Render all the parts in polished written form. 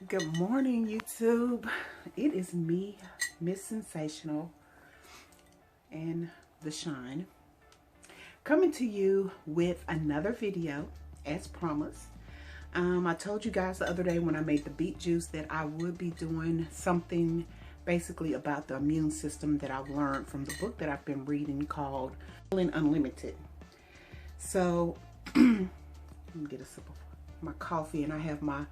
Good morning, YouTube. It is me, Mssensational, and the Shine, coming to you with another video, as promised. I told you guys the other day when I made the beet juice that I would be doing something basically about the immune system that I've learned from the book that I've been reading called Unlimited. So, let me get a sip of my coffee, and I have my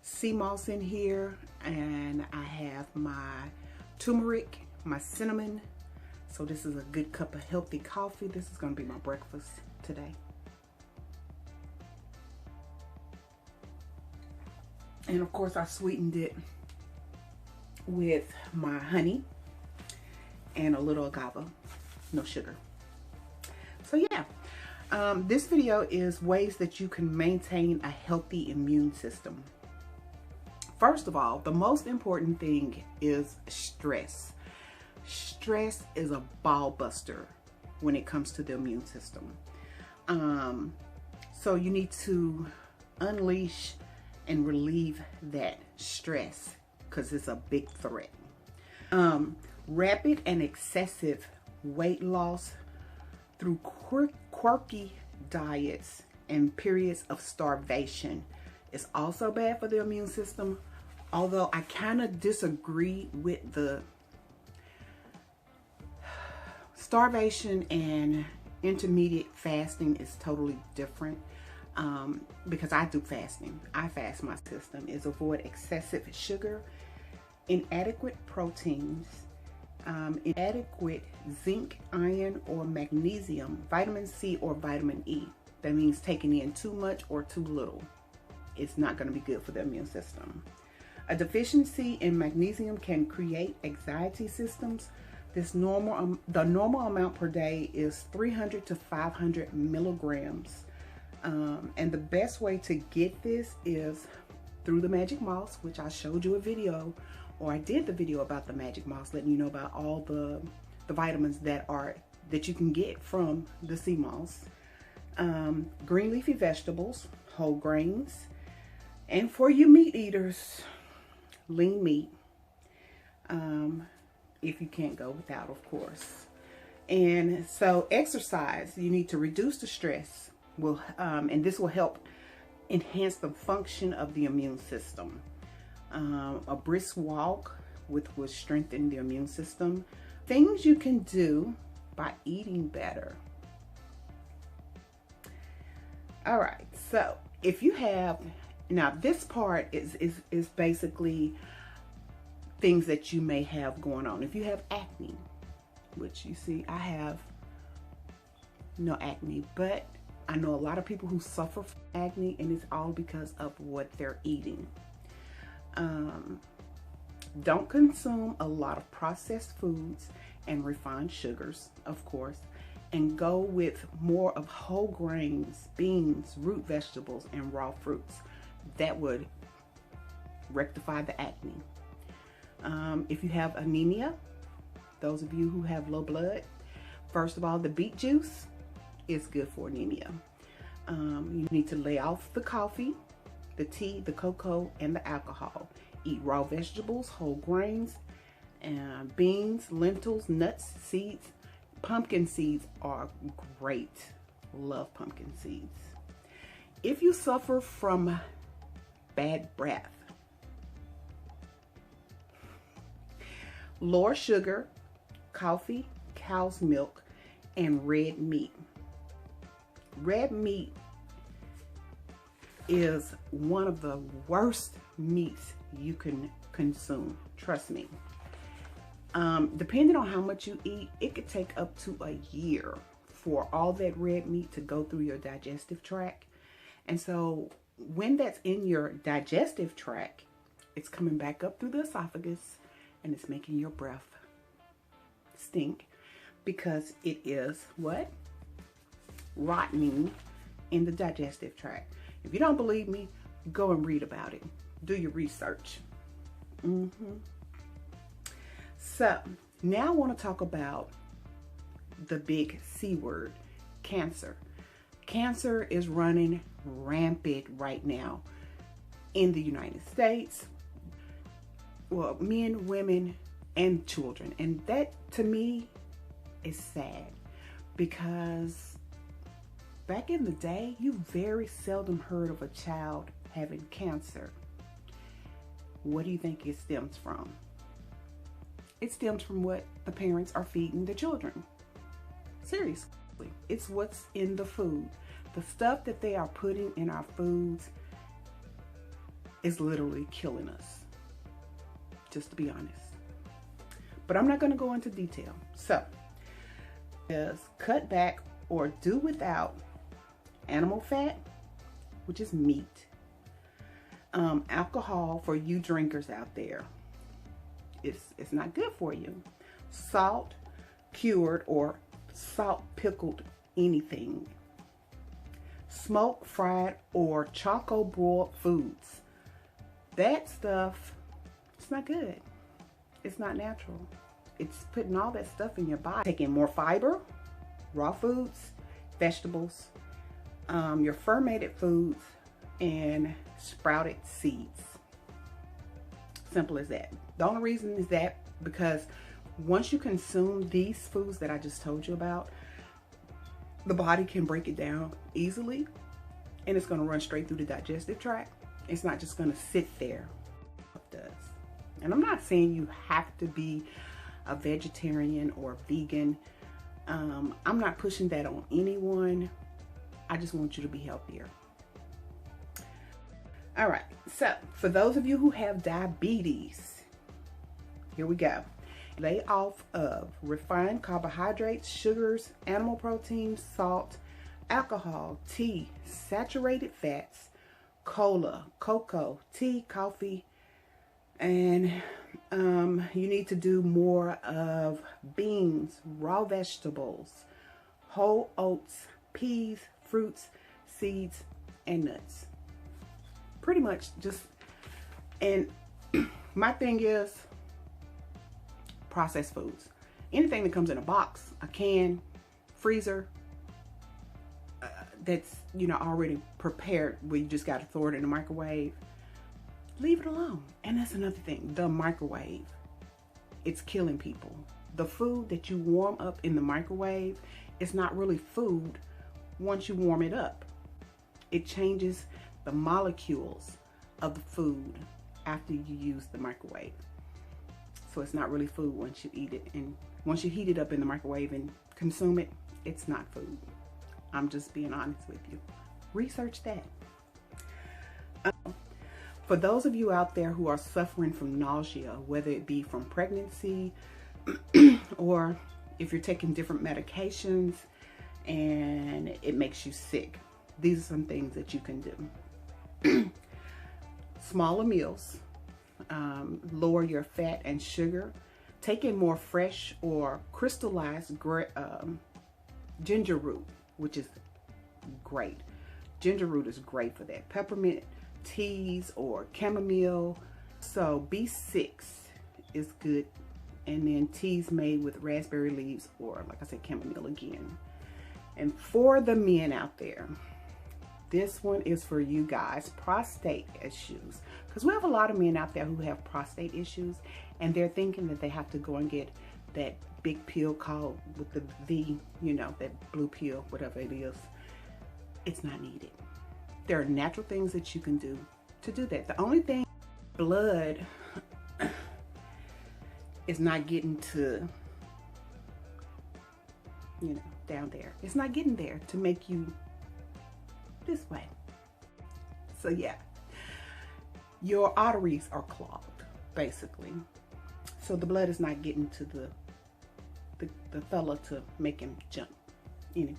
sea moss in here, and I have my turmeric, my cinnamon. So this is a good cup of healthy coffee. This is going to be my breakfast today. And of course I sweetened it with my honey and a little agave, no sugar. So yeah, this video is ways that you can maintain a healthy immune system. First of all, the most important thing is stress. Stress is a ball buster when it comes to the immune system. So you need to unleash and relieve that stress because it's a big threat. Rapid and excessive weight loss through quirky diets and periods of starvation is also bad for the immune system. Although I kind of disagree with the starvation and intermediate fasting is totally different, because I do fasting. I fast my system. Is avoid excessive sugar, inadequate proteins, inadequate zinc, iron, or magnesium, vitamin C or vitamin E. That means taking in too much or too little. It's not going to be good for the immune system. A deficiency in magnesium can create anxiety systems. The normal amount per day is 300 to 500 milligrams. And the best way to get this is through the magic moss, which I showed you a video, or I did the video about the magic moss, letting you know about all the vitamins that you can get from the sea moss. Green leafy vegetables, whole grains, and for you meat eaters, lean meat, if you can't go without, of course. And so exercise, you need to reduce the stress, and this will help enhance the function of the immune system. A brisk walk will strengthen the immune system. Things you can do by eating better. All right, so if you have, now this part is basically things that you may have going on. If you have acne, which you see I have no acne, but I know a lot of people who suffer from acne, and it's all because of what they're eating. Don't consume a lot of processed foods and refined sugars, of course, and go with more of whole grains, beans, root vegetables, and raw fruits. That would rectify the acne. If you have anemia, those of you who have low blood, first of all, the beet juice is good for anemia. You need to lay off the coffee, the tea, the cocoa, and the alcohol. Eat raw vegetables, whole grains, beans, lentils, nuts, seeds. Pumpkin seeds are great. Love pumpkin seeds. If you suffer from bad breath, lower sugar, coffee, cow's milk, and red meat. Red meat is one of the worst meats you can consume. Trust me. Depending on how much you eat, it could take up to a year for all that red meat to go through your digestive tract. And so when that's in your digestive tract, it's coming back up through the esophagus, and it's making your breath stink because it is what? Rotting in the digestive tract. If you don't believe me, go and read about it. Do your research. So now I want to talk about the big C word, cancer. Cancer is running rampant right now in the United States, well, men, women, and children. And that, to me, is sad, because back in the day, you very seldom heard of a child having cancer. What do you think it stems from? It stems from what the parents are feeding the children. Seriously, it's what's in the food. The stuff that they are putting in our foods is literally killing us, just to be honest. But I'm not going to go into detail. So, is cut back or do without animal fat, which is meat, alcohol for you drinkers out there. It's not good for you. Salt, cured or salt pickled anything. Smoked, fried, or charcoal broiled foods. That stuff, it's not good. It's not natural. It's putting all that stuff in your body. Taking more fiber, raw foods, vegetables, your fermented foods, and sprouted seeds. Simple as that. The only reason is that because once you consume these foods that I just told you about, the body can break it down easily, and it's going to run straight through the digestive tract. It's not just going to sit there. It does. And I'm not saying you have to be a vegetarian or vegan. I'm not pushing that on anyone. I just want you to be healthier. All right, so for those of you who have diabetes, here we go. Lay off of refined carbohydrates, sugars, animal proteins, salt, alcohol, tea, saturated fats, cola, cocoa, tea, coffee, and you need to do more of beans, raw vegetables, whole oats, peas, fruits, seeds, and nuts. Pretty much just, and my thing is processed foods. Anything that comes in a box, a can, freezer, that's, you know, already prepared, where you just got to throw it in the microwave, leave it alone. And that's another thing, the microwave, it's killing people. The food that you warm up in the microwave is not really food once you warm it up. It changes the molecules of the food after you use the microwave. So it's not really food once you eat it. And once you heat it up in the microwave and consume it, it's not food. I'm just being honest with you. Research that. For those of you out there who are suffering from nausea, whether it be from pregnancy or if you're taking different medications and it makes you sick, these are some things that you can do. Smaller meals, lower your fat and sugar, take in more fresh or crystallized ginger root, which is great. Ginger root is great for that. Peppermint teas or chamomile. So B6 is good, and then teas made with raspberry leaves or, like I said, chamomile again. And for the men out there, this one is for you guys, prostate issues. Because we have a lot of men out there who have prostate issues, and they're thinking that they have to go and get that big pill called with the V, you know, that blue pill, whatever it is. It's not needed. There are natural things that you can do to do that. The only thing, blood is not getting to, you know, down there. It's not getting there to make you this way. So yeah, your arteries are clogged, basically. So the blood is not getting to the fella to make him jump. Anyway,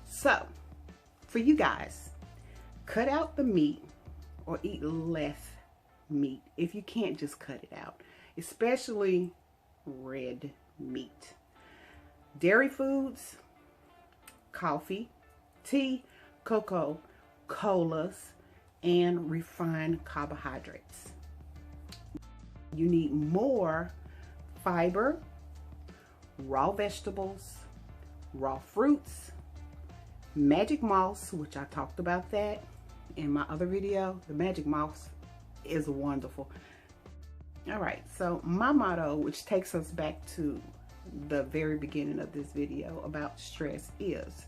so for you guys, cut out the meat or eat less meat if you can't just cut it out, especially red meat. Dairy foods, coffee, tea, cocoa, colas, and refined carbohydrates. You need more fiber, raw vegetables, raw fruits, magic moss, which I talked about that in my other video. The magic moss is wonderful. All right, so my motto, which takes us back to the very beginning of this video about stress, is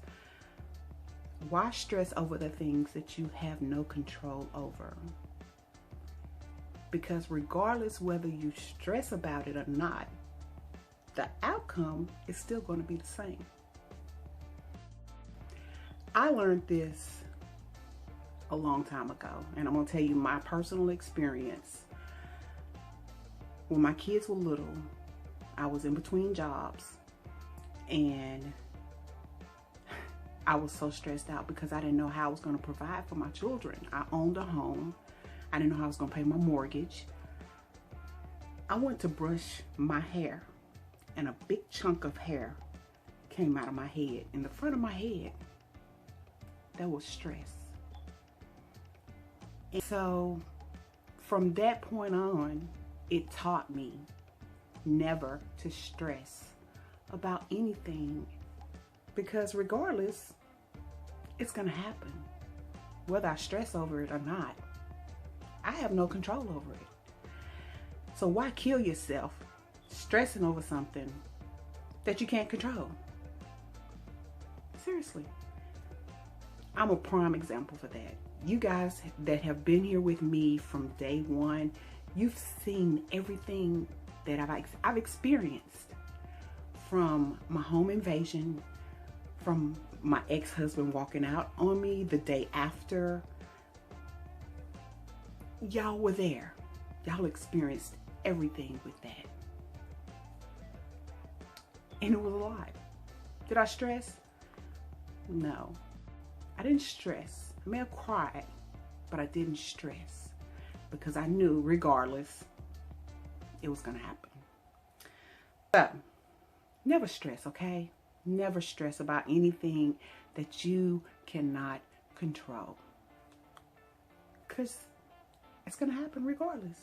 why stress over the things that you have no control over? Because regardless whether you stress about it or not, the outcome is still going to be the same. I learned this a long time ago, and I'm going to tell you my personal experience. When my kids were little, I was in between jobs, and I was so stressed out because I didn't know how I was going to provide for my children. I owned a home. I didn't know how I was going to pay my mortgage. I went to brush my hair, and a big chunk of hair came out of my head. In the front of my head, that was stress. And so from that point on, it taught me never to stress about anything, because regardless, it's going to happen. Whether I stress over it or not, I have no control over it. So why kill yourself stressing over something that you can't control? Seriously. I'm a prime example for that. You guys that have been here with me from day one, you've seen everything that I've experienced, from my home invasion, from my ex-husband walking out on me the day after. Y'all were there. Y'all experienced everything with that. And it was a lot. Did I stress? No. I didn't stress. I may have cried, but I didn't stress, because I knew regardless, it was going to happen. So, never stress, okay? Never stress about anything that you cannot control, because it's going to happen regardless.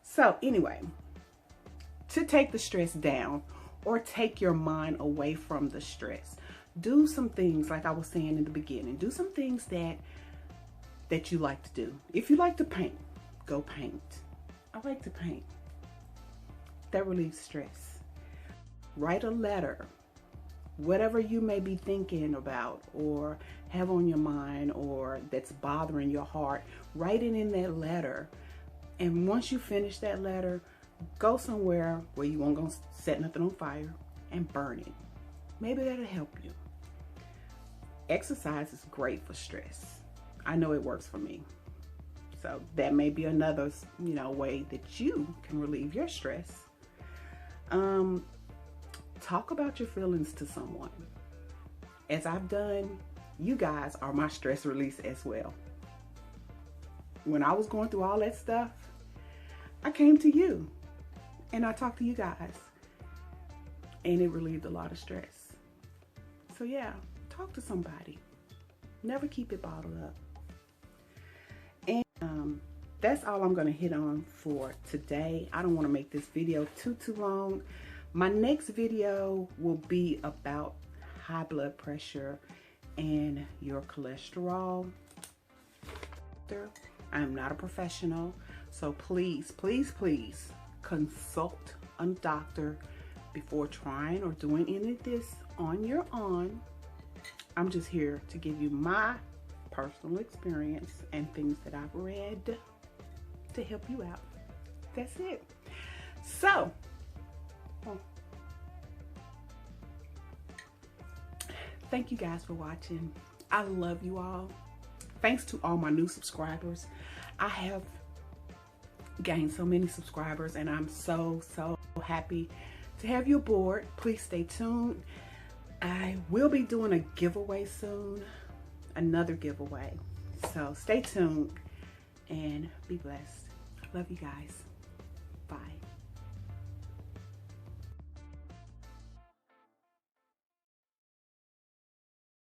So anyway, to take the stress down or take your mind away from the stress, do some things like I was saying in the beginning. Do some things that you like to do. If you like to paint, go paint. I like to paint. That relieves stress. Write a letter. Whatever you may be thinking about or have on your mind or that's bothering your heart, write it in that letter. And once you finish that letter, go somewhere where you won't go set nothing on fire and burn it. Maybe that'll help you. Exercise is great for stress. I know it works for me. So that may be another, way that you can relieve your stress. Talk about your feelings to someone. As I've done, you guys are my stress release as well. When I was going through all that stuff, I came to you and I talked to you guys, and it relieved a lot of stress. So yeah, talk to somebody. Never keep it bottled up. And that's all I'm going to hit on for today. I don't want to make this video too long. My next video will be about high blood pressure and your cholesterol. I'm not a professional, so please, please, please consult a doctor before trying or doing any of this on your own. I'm just here to give you my personal experience and things that I've read to help you out. That's it. So, thank you guys for watching. I love you all. Thanks to all my new subscribers. I have gained so many subscribers, and I'm so happy to have you aboard. Please stay tuned. I will be doing a giveaway soon, another giveaway. So stay tuned and be blessed. Love you guys. Bye.